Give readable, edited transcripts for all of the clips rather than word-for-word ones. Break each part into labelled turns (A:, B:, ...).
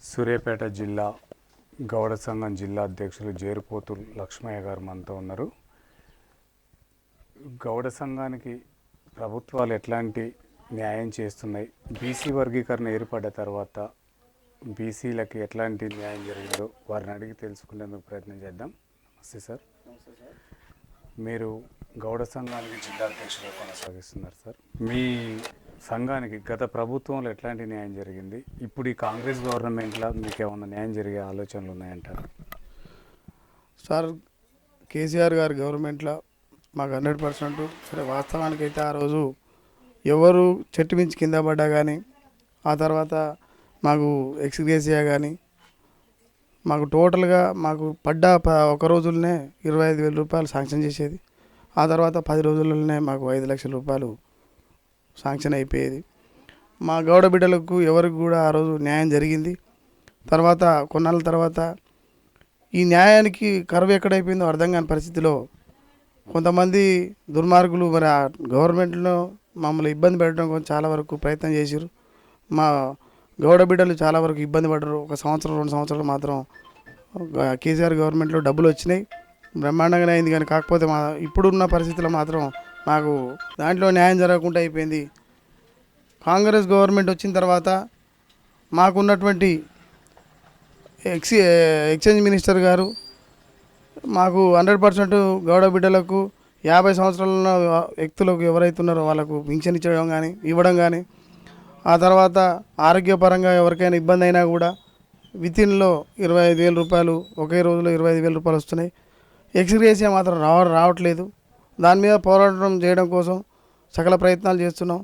A: సూర్యాపేట జిల్లా గౌడ సంఘం జిల్లా అధ్యక్షులు జేరుపోతు లక్ష్మయ్య గారు మనతో ఉన్నారు. గౌడ సంఘానికి ప్రభుత్వాలు ఎట్లాంటి న్యాయం చేస్తున్నాయి, బీసీ వర్గీకరణ ఏర్పడ్డ తర్వాత బీసీలకి ఎట్లాంటి న్యాయం జరిగిందో వారిని అడిగి తెలుసుకునేందుకు ప్రయత్నం చేద్దాం. నమస్తే సార్. మీరు గౌడ సంఘానికి జిల్లా అధ్యక్షులు కొనసాగిస్తున్నారు సార్. మీ సంఘానికి గత ప్రభుత్వంలో ఎట్లాంటి న్యాయం జరిగింది, ఇప్పుడు ఈ కాంగ్రెస్ గవర్నమెంట్లో మీకు ఏమైనా న్యాయం జరిగే ఆలోచనలు ఉన్నాయంటారు?
B: సార్, కేసీఆర్ గారి గవర్నమెంట్లో మాకు 100% సరే. వాస్తవానికైతే ఆ రోజు ఎవరు చెట్టు మించి కింద పడ్డా కానీ, ఆ తర్వాత మాకు ఎక్స్గ్రేసియా కానీ మాకు టోటల్గా మాకు పడ్డ ఒక రోజులనే 25,000 రూపాయలు శాంక్షన్ చేసేది. ఆ తర్వాత 10 రోజులలోనే మాకు 5 లక్షల రూపాయలు శాంక్షన్ అయిపోయేది. మా గౌడ బిడ్డలకు ఎవరికి కూడా ఆ రోజు న్యాయం జరిగింది. తర్వాత కొన్నాళ్ళ తర్వాత ఈ న్యాయానికి కరువు ఎక్కడైపోయిందో అర్థం కాని పరిస్థితిలో కొంతమంది దుర్మార్గులు మరి ఆ గవర్నమెంట్లో మమ్మల్ని ఇబ్బంది పెట్టడం కోసం చాలా వరకు ప్రయత్నం చేశారు. మా గౌడ బిడ్డలు చాలా వరకు ఇబ్బంది పడ్డారు. 1 సంవత్సరం 2 సంవత్సరాలు మాత్రం కేసీఆర్ గవర్నమెంట్లో డబ్బులు వచ్చినాయి, బ్రహ్మాండంగానే అయింది. కానీ కాకపోతే ఇప్పుడున్న పరిస్థితుల్లో మాత్రం మాకు దాంట్లో న్యాయం జరగకుండా అయిపోయింది. కాంగ్రెస్ గవర్నమెంట్ వచ్చిన తర్వాత మాకున్నటువంటి ఎక్స్చేంజ్ మినిస్టర్ గారు మాకు 100% గౌడ బిడ్డలకు 50 సంవత్సరాల వ్యక్తులకు ఎవరైతే ఉన్నారో వాళ్ళకు పింఛన్ ఇవ్వడం కానీ, ఆ తర్వాత ఆరోగ్యపరంగా ఎవరికైనా ఇబ్బంది అయినా కూడా వితిన్లో 25,000 రూపాయలు, ఒకే రోజులో 25,000 రూపాయలు వస్తున్నాయి. ఎక్స్గ్రేసియా మాత్రం రావట్లేదు. దాని మీద పోరాటం చేయడం కోసం సకల ప్రయత్నాలు చేస్తున్నాం.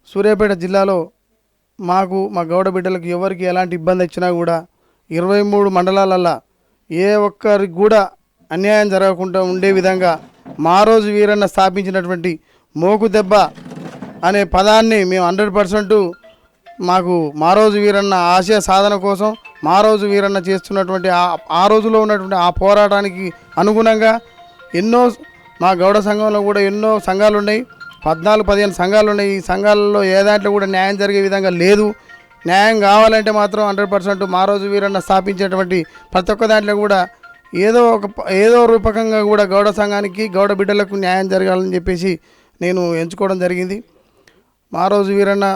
B: సూర్యాపేట జిల్లాలో మాకు మా గౌడ బిడ్డలకు ఎవరికి ఎలాంటి ఇబ్బంది వచ్చినా కూడా 23 మండలాలల్లో ఏ ఒక్కరికి కూడా అన్యాయం జరగకుండా ఉండే విధంగా మారోజు వీరన్న స్థాపించినటువంటి మోకు దెబ్బ అనే పదాన్ని మేము 100% మాకు మారోజు వీరన్న ఆశయ సాధన కోసం మారోజు వీరన్న చేస్తున్నటువంటి ఆ రోజులో ఉన్నటువంటి ఆ పోరాటానికి అనుగుణంగా ఎన్నో మా గౌడ సంఘంలో కూడా ఎన్నో సంఘాలు ఉన్నాయి. 14-15 సంఘాలు ఉన్నాయి. ఈ సంఘాలలో ఏ దాంట్లో కూడా న్యాయం జరిగే విధంగా లేదు. న్యాయం కావాలంటే మాత్రం 100% మారోజు వీరన్న స్థాపించేటువంటి ప్రతి ఒక్క దాంట్లో కూడా ఏదో రూపకంగా కూడా గౌడ సంఘానికి గౌడ బిడ్డలకు న్యాయం జరగాలని చెప్పేసి నేను ఎంచుకోవడం జరిగింది. మారోజు వీరన్న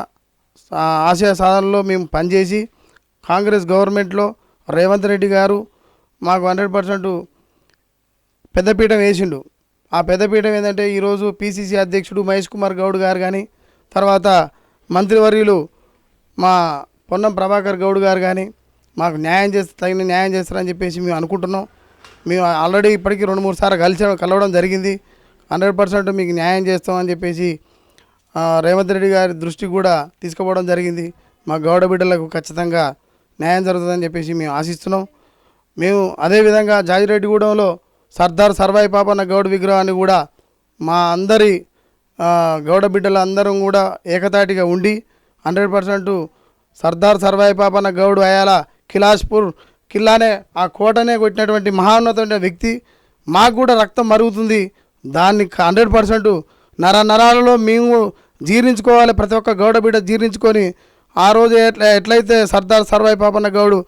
B: ఆశయ సాధనలో మేము పనిచేసి కాంగ్రెస్ గవర్నమెంట్లో రేవంత్ రెడ్డి గారు మాకు 100% పెద్దపీఠం వేసిండు. ఆ పెద్దపీఠం ఏంటంటే ఈరోజు పిసిసి అధ్యక్షుడు మహేష్ కుమార్ గౌడ్ గారు కానీ, తర్వాత మంత్రివర్యులు మా పొన్నం ప్రభాకర్ గౌడ్ గారు కానీ మాకు తగిన న్యాయం చేస్తారని చెప్పేసి మేము అనుకుంటున్నాం. మేము ఆల్రెడీ ఇప్పటికీ 2-3 సార్లు కలవడం జరిగింది. 100% మీకు న్యాయం చేస్తామని చెప్పేసి రేవంత్ రెడ్డి గారి దృష్టికి కూడా తీసుకుపోవడం జరిగింది. మా గౌడ బిడ్డలకు ఖచ్చితంగా న్యాయం జరుగుతుందని చెప్పేసి మేము ఆశిస్తున్నాం. మేము అదేవిధంగా జాజిరెడ్డిగూడెంలో సర్దార్ సర్వాయి పాపన్న గౌడ్ విగ్రహాన్ని కూడా మా అందరి గౌడ బిడ్డల అందరం కూడా ఏకతాటిగా ఉండి 100% సర్దార్ సర్వాయి పాపన్న గౌడ్ అయాల కిలాష్పూర్ కిల్లానే ఆ కోటనే కొట్టినటువంటి మహోన్నతమైన వ్యక్తి. మాకు కూడా రక్తం మరుగుతుంది. దాన్ని 100% నరాలలో మేము జీర్ణించుకోవాలి. ప్రతి ఒక్క గౌడ బిడ్డ జీర్ణించుకొని ఆ రోజు ఎట్లయితే సర్దార్ సర్వాయి పాపన్న గౌడు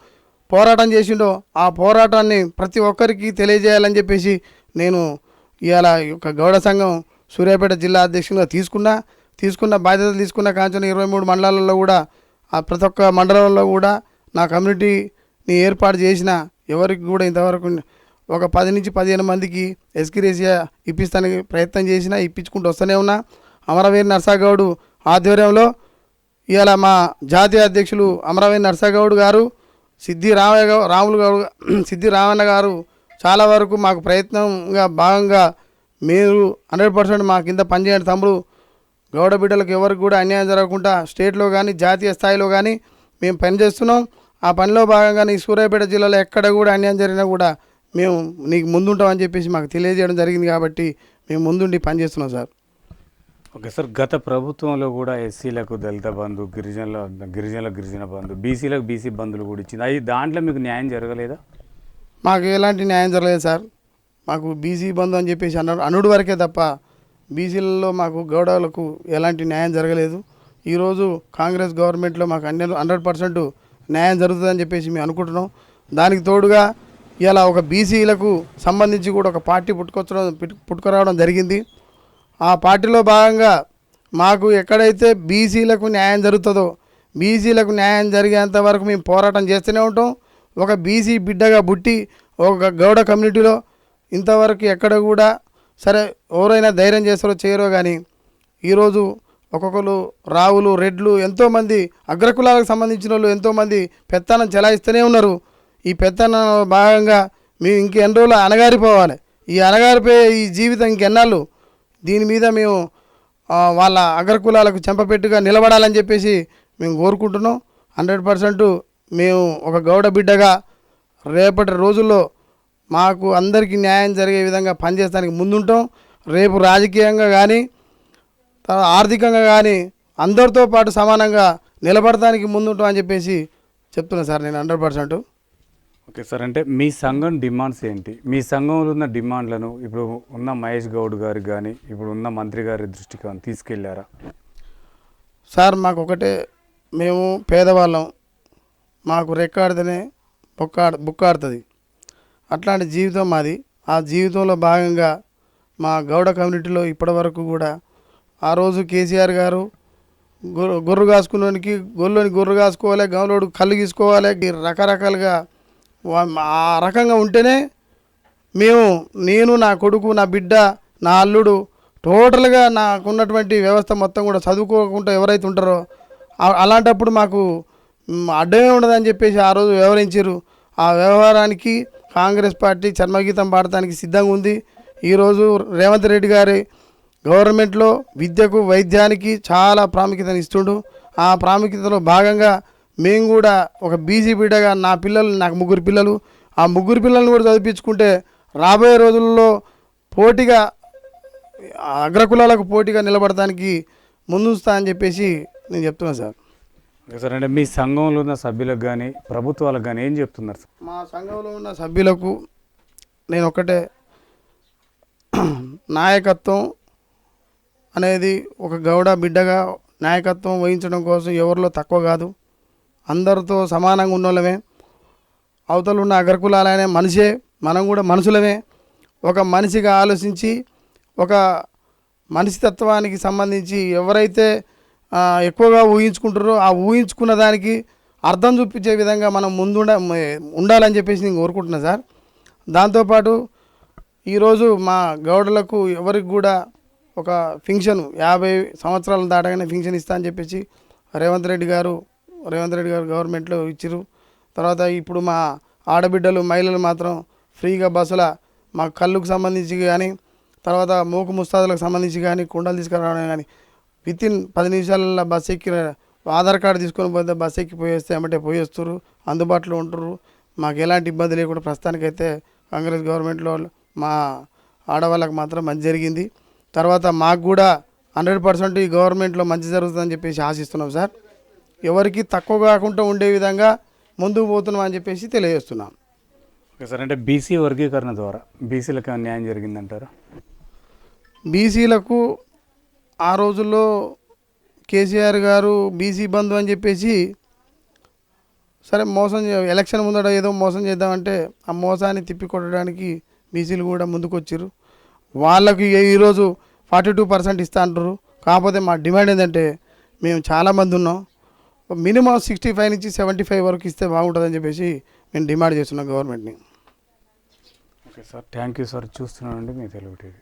B: పోరాటం చేసిండో ఆ పోరాటాన్ని ప్రతి ఒక్కరికి తెలియజేయాలని చెప్పేసి నేను ఇవాళ ఒక గౌడ సంఘం సూర్యాపేట జిల్లా అధ్యక్షునిగా తీసుకున్న బాధ్యతలు తీసుకున్న కాంచన 23 మండలాలలో కూడా ఆ ప్రతి ఒక్క మండలంలో కూడా నా కమ్యూనిటీని ఏర్పాటు చేసిన ఎవరికి కూడా ఇంతవరకు ఒక 10-15 మందికి ఎస్గ్రేసియా ఇప్పిస్తానికి ప్రయత్నం చేసినా ఇప్పించుకుంటూ వస్తూనే ఉన్నా. అమరవీర్ నర్సాగౌడ్ ఆధ్వర్యంలో ఇవాళ మా జాతీయ అధ్యక్షులు అమరవీర్ నర్సాగౌడ్ గారు, సిద్ధి రామన్న గారు చాలా వరకు మాకు ప్రయత్నంగా భాగంగా మీరు 100% మా కింద పనిచేయండి తమ్ముడు, గౌడ బిడ్డలకు ఎవరికి కూడా అన్యాయం జరగకుండా స్టేట్లో కానీ జాతీయ స్థాయిలో కానీ మేము పనిచేస్తున్నాం. ఆ పనిలో భాగంగా ఈ సూర్యాపేట జిల్లాలో ఎక్కడ కూడా అన్యాయం జరిగినా కూడా మేము నీకు ముందుంటామని చెప్పేసి మాకు తెలియజేయడం జరిగింది. కాబట్టి మేము ముందుండి పనిచేస్తున్నాం సార్.
A: ఓకే సార్, గత ప్రభుత్వంలో కూడా ఎస్సీలకు దళిత బంధు, గిరిజన బంధు, బీసీలకు బీసీ బంధులు కూడా ఇచ్చింది. అవి దాంట్లో మీకు న్యాయం జరగలేదా?
B: మాకు ఎలాంటి న్యాయం జరగలేదు సార్. మాకు బీసీ బంధు అని చెప్పేసి అనుడు వరకే తప్ప బీసీలలో మాకు గౌడలకు ఎలాంటి న్యాయం జరగలేదు. ఈరోజు కాంగ్రెస్ గవర్నమెంట్లో మాకు 100% న్యాయం జరుగుతుందని చెప్పేసి మేము అనుకుంటున్నాం. దానికి తోడుగా ఇలా ఒక బీసీలకు సంబంధించి కూడా ఒక పార్టీ పుట్టుకురావడం జరిగింది. ఆ పార్టీలో భాగంగా మాకు ఎక్కడైతే బీసీలకు న్యాయం జరుగుతుందో బీసీలకు న్యాయం జరిగేంత వరకు మేము పోరాటం చేస్తూనే ఉంటాం. ఒక బీసీ బిడ్డగా పుట్టి ఒక గౌడ కమ్యూనిటీలో ఇంతవరకు ఎక్కడ కూడా సరే ఎవరైనా ధైర్యం చేస్తారో చేయరో కానీ ఈరోజు ఒక్కొక్కరు రావులు రెడ్లు ఎంతోమంది అగ్రకులాలకు సంబంధించిన వాళ్ళు ఎంతోమంది పెత్తనం చెలాయిస్తూనే ఉన్నారు. ఈ పెత్తనం భాగంగా మేము ఇంకెన్ని రోజులు అణగారిపోవాలి. ఈ అణగారిపోయే ఈ జీవితం ఇంకెన్నాళ్ళు దీని మీద మేము వాళ్ళ అగ్రకులాలకు చెంపపెట్టుగా నిలబడాలని చెప్పేసి మేము కోరుకుంటున్నాం. 100% మేము ఒక గౌడ బిడ్డగా రేపటి రోజుల్లో మాకు అందరికీ న్యాయం జరిగే విధంగా పనిచేయడానికి ముందుంటాం. రేపు రాజకీయంగా కానీ ఆర్థికంగా కానీ అందరితో పాటు సమానంగా నిలబడటానికి ముందుంటాం అని చెప్పేసి చెప్తున్నా సార్ నేను 100%.
A: ఓకే సార్, అంటే మీ సంఘం డిమాండ్స్ ఏంటి? మీ సంఘంలో ఉన్న డిమాండ్లను ఇప్పుడు ఉన్న మహేష్ గౌడ్ గారికి కానీ ఇప్పుడు ఉన్న మంత్రి గారి దృష్టికి కానీ తీసుకెళ్లారా?
B: సార్ ఒకటే, మేము పేదవాళ్ళం, మాకు రెక్కాడితేనే బుక్కాడుతుంది. అట్లాంటి జీవితం మాది. ఆ జీవితంలో భాగంగా మా గౌడ కమ్యూనిటీలో ఇప్పటివరకు కూడా ఆ రోజు కేసీఆర్ గారు గొర్రె కాసుకున్నోనికి గొర్రెని గొర్రె కాసుకోవాలి, గౌలోడు కళ్ళు తీసుకోవాలి, రకరకాలుగా ఆ రకంగా ఉంటేనే నేను నా కొడుకు నా బిడ్డ నా అల్లుడు టోటల్గా నాకున్నటువంటి వ్యవస్థ మొత్తం కూడా చదువుకోకుండా ఎవరైతే ఉంటారో అలాంటప్పుడు మాకు అడ్డమే ఉండదని చెప్పేసి ఆ రోజు వ్యవహరించారు. ఆ వ్యవహారానికి కాంగ్రెస్ పార్టీ చర్మగీతం పాడటానికి సిద్ధంగా ఉంది. ఈరోజు రేవంత్ రెడ్డి గారి గవర్నమెంట్లో విద్యకు వైద్యానికి చాలా ప్రాముఖ్యతను ఇస్తుండు. ఆ ప్రాముఖ్యతలో భాగంగా మేము కూడా ఒక బీసీ బిడ్డగా నాకు 3 పిల్లలు, ఆ 3 పిల్లలను కూడా చదివించుకుంటే రాబోయే రోజుల్లో పోటీగా అగ్రకులాలకు పోటీగా నిలబడటానికి ముందుస్తా అని చెప్పేసి నేను చెప్తున్నాను సార్.
A: సార్, అంటే మీ సంఘంలో ఉన్న సభ్యులకు కానీ ప్రభుత్వాలకు కానీ ఏం చెప్తున్నారు సార్?
B: మా సంఘంలో ఉన్న సభ్యులకు నేను ఒకటే, నాయకత్వం అనేది ఒక గౌడ బిడ్డగా నాయకత్వం వహించడం కోసం ఎవరిలో తక్కువ కాదు, అందరితో సమానంగా ఉన్నోళ్ళమే. అవతల ఉన్న అగ్రకులాలనే మనిషే, మనం కూడా మనుషులమే. ఒక మనిషిగా ఆలోచించి ఒక మనిషి తత్వానికి సంబంధించి ఎవరైతే ఎక్కువగా ఊహించుకుంటారో ఆ ఊహించుకున్న దానికి అర్థం చూపించే విధంగా మనం ఉండాలని చెప్పేసి నేను కోరుకుంటున్నాను సార్. దాంతోపాటు ఈరోజు మా గౌడలకు ఎవరికి కూడా ఒక ఫింక్షన్ 50 సంవత్సరాలు దాటగానే ఫింక్షన్ ఇస్తా అని చెప్పేసి రేవంత్ రెడ్డి గారు గవర్నమెంట్లో ఇచ్చారు. తర్వాత ఇప్పుడు మా ఆడబిడ్డలు మహిళలు మాత్రం ఫ్రీగా బస్సుల మా కళ్ళుకు సంబంధించి కానీ తర్వాత మూకు ముస్తాదులకు సంబంధించి కానీ కుండలు తీసుకురావడం కానీ వితిన్ 10 నిమిషాలలో బస్సు ఎక్కి ఆధార్ కార్డు తీసుకొని పోతే బస్సు ఎక్కి పోయేస్తే ఏమంటే పోయేస్తారు, అందుబాటులో ఉంటారు. మాకు ఎలాంటి ఇబ్బంది లేకుండా ప్రస్తుతానికైతే కాంగ్రెస్ గవర్నమెంట్లో మా ఆడవాళ్ళకి మాత్రం మంచి జరిగింది. తర్వాత మాకు కూడా 100% ఈ గవర్నమెంట్లో మంచి జరుగుతుందని చెప్పేసి ఆశిస్తున్నాం సార్. ఎవరికి తక్కువ కాకుండా ఉండే విధంగా ముందుకు పోతున్నాం అని చెప్పేసి తెలియజేస్తున్నాం.
A: ఓకే సార్, అంటే బీసీ వర్గీకరణ ద్వారా బీసీలకు న్యాయం జరిగిందంటారా?
B: బీసీలకు ఆ రోజుల్లో కేసీఆర్ గారు బీసీ బంధు అని చెప్పేసి సరే ఎలక్షన్ ముందట ఏదో మోసం చేద్దామంటే ఆ మోసాన్ని తిప్పికొట్టడానికి బీసీలు కూడా ముందుకు వచ్చారు. వాళ్ళకి ఈరోజు 42% ఇస్తా అంటారు. కాకపోతే మా డిమాండ్ ఏంటంటే మేము చాలామంది ఉన్నాం, మినిమం 65 నుంచి 75 వరకు ఇస్తే బాగుంటుందని చెప్పేసి మేము డిమాండ్ చేస్తున్నాం గవర్నమెంట్ని.
A: Okay sir, thank you sir. చూస్తున్నానండి మీ తెలుగు టీవీ.